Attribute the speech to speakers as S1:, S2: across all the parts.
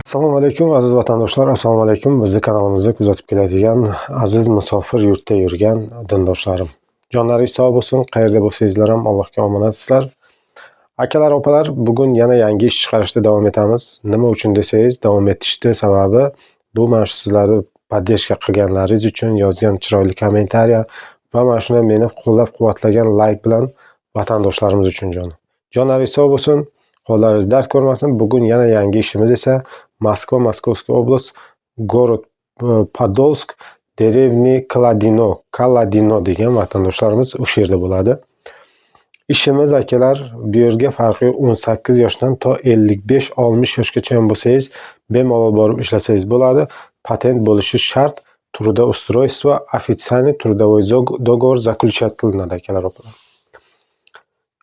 S1: Assalomu alaykum aziz vatandoshlar, assalomu alaykum. Bizni kanalimizda kuzatib keladigan aziz musofir yurtda yurgan dindoshlarim. Jonlaringiz sog' bo'lsin, qayerda bo'lsangizlar ham Allohga omonatsizlar. Akalar, opalar, bugun yana yangi ish chiqarishda davom etamiz. Nima uchun desangiz, davom etishdi sababi bu mana shu sizlarni podдержка qilganlaringiz uchun, yozgan chiroyli kommentariya va mana shuni meni qo'llab-quvvatlagan layk bilan vatandoshlarimiz uchun jonlaringiz sog' bo'lsin. Qo'llaringiz dard ko'rmasin. Bugun yana yangi ishimiz esa Moskva, Moskovskiy oblast, город Podolsk, dеревня Kaladino degan vatandoshlarimiz o'sha yerda bo'ladi. Ishimiz akalar, bu yerga farqi 18 yoshdan to 55-60 yoshgacha ham bo'lsangiz, bemalol borib ishlasangiz bo'ladi. Patent bo'lishi shart. Трудоустройство, официальный трудовой договор заключательный akalar, opalar.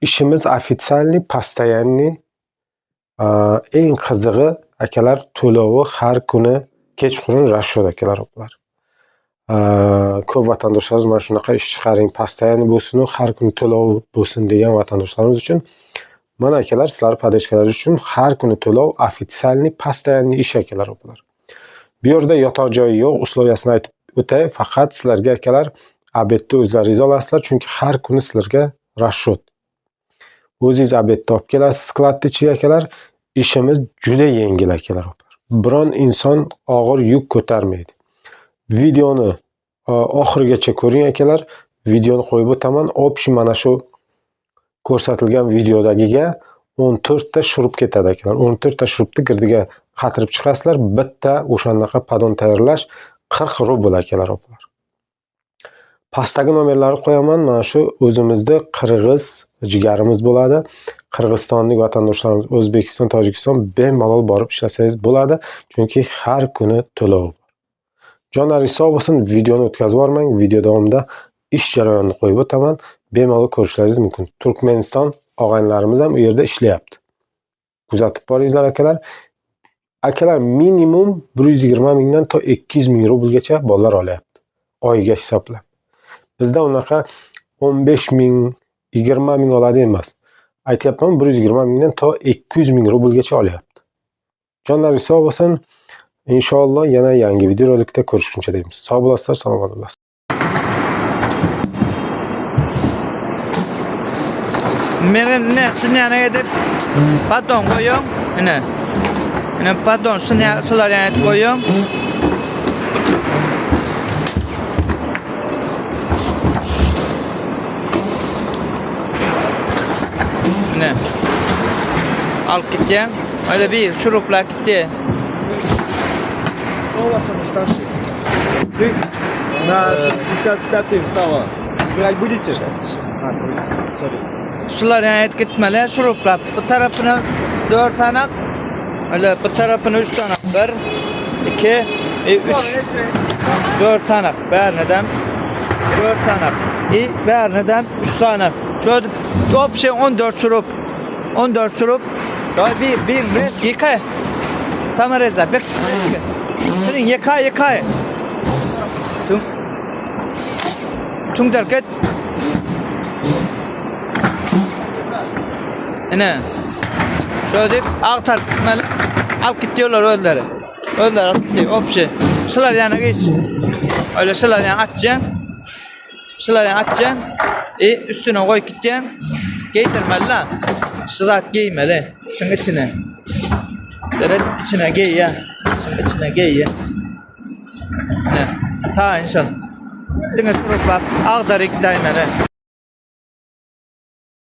S1: Ishimiz официальный, постоянный. Eng qizig'i akalar, to'lovi har kuni kechqurun расчет akalar, opalar. Ko'p vatandoshlarimiz mana shunaqa ish chiqaring, постоянный bo'lsin, har kuni to'lov bo'lsin degan vatandoshlarimiz uchun mana akalar, sizlar podдержкалар uchun har kuni to'lov официальный, постоянный ish akalar, opalar. Bu yerda yotoq joyi yo'q, условиясini aytib o'tay. Faqat sizlarga akalar obedni o'zlaringiz olasizlar, chunki har kuni sizlarga расчет. O'zingiz obedni olib kelasiz skladni ichiga akalar. Ishimiz juda yengil akalar, opalar. Biron inson og'ir yuk ko'tarmaydi. Videoni oxirigacha ko'ring akalar. Videoni qo'yib o'taman. Общий mana shu ko'rsatilgan videodagiga 14 ta shurub ketadi akalar. 14 ta shurubni girdiga qatirib chiqasizlar. Bitta o'shanaqa padon tayyorlash 40 rubl akalar, opalar. Pastdagi nomerlarni qo'yaman. Mana shu o'zimizda qirg'iz jigarimiz bo'ladi. Qirg'izistonlik vatandoshlarimiz, O'zbekiston, Tojikiston bemalol borib ishlasangiz bo'ladi, chunki har kuni to'lov. Jonlaringiz sog' bo'lsin, videoni o'tkazib yubormang. Video davomida ish jarayonini qo'yib o'taman. Bemalol ko'rishlaringiz mumkin. Turkmaniston og'aynilarimiz ham u yerda ishlayapti. Kuzatib boringizlar akalar. Akalar, minimum 120 mingdan to 200 ming rublgacha bolalar olyapti. Oyiga hisoblab. Bizda unaqa 15 ming, 20 ming oladi emas. Aytyapman, 120 mingdan to 200 ming rublgacha olyapti. Jonlaringiz sog' bo'lsin. Inshaalloh yana yangi videorolikda ko'rishguncha deymiz. Sog' bo'lasizlar, salomat bo'lasiz.
S2: Meni shuni yana edib padon qo'ying. Mana padon shuni sizlar yana edib qo'ying. Olib ketgan. Mana bir shuruplar ketdi.
S3: Ты на 65-й встала. Играть будете?
S2: Shular yana aytib ketmalar, shuruplar. Bu tarafini 4 tanak, mana bu tarafini 3 tanak. 1, 2, 3. 4 tanak. Baridan 4 tanak. Baridan 3 tanak. Şöyle top şey 14 şurup. 14 şurup. Daha bir yıkay. Samareza bek. Senin yıkay. Tung derket. Ne? Şöyle aktar mal al gidiyorlar öldüler. Öldüler al gidiyor. Opşe. Şular yana geç. Öyle şular yana atacaksın. Üstüne koy gideceksin. Giydirmeli lan. Şırak giymeli. Şunun içine. Şöyle içine giy ya. Şunun içine giy ya. Ne? Ta inşallah. Dine şuruplar ağdarık daymeli.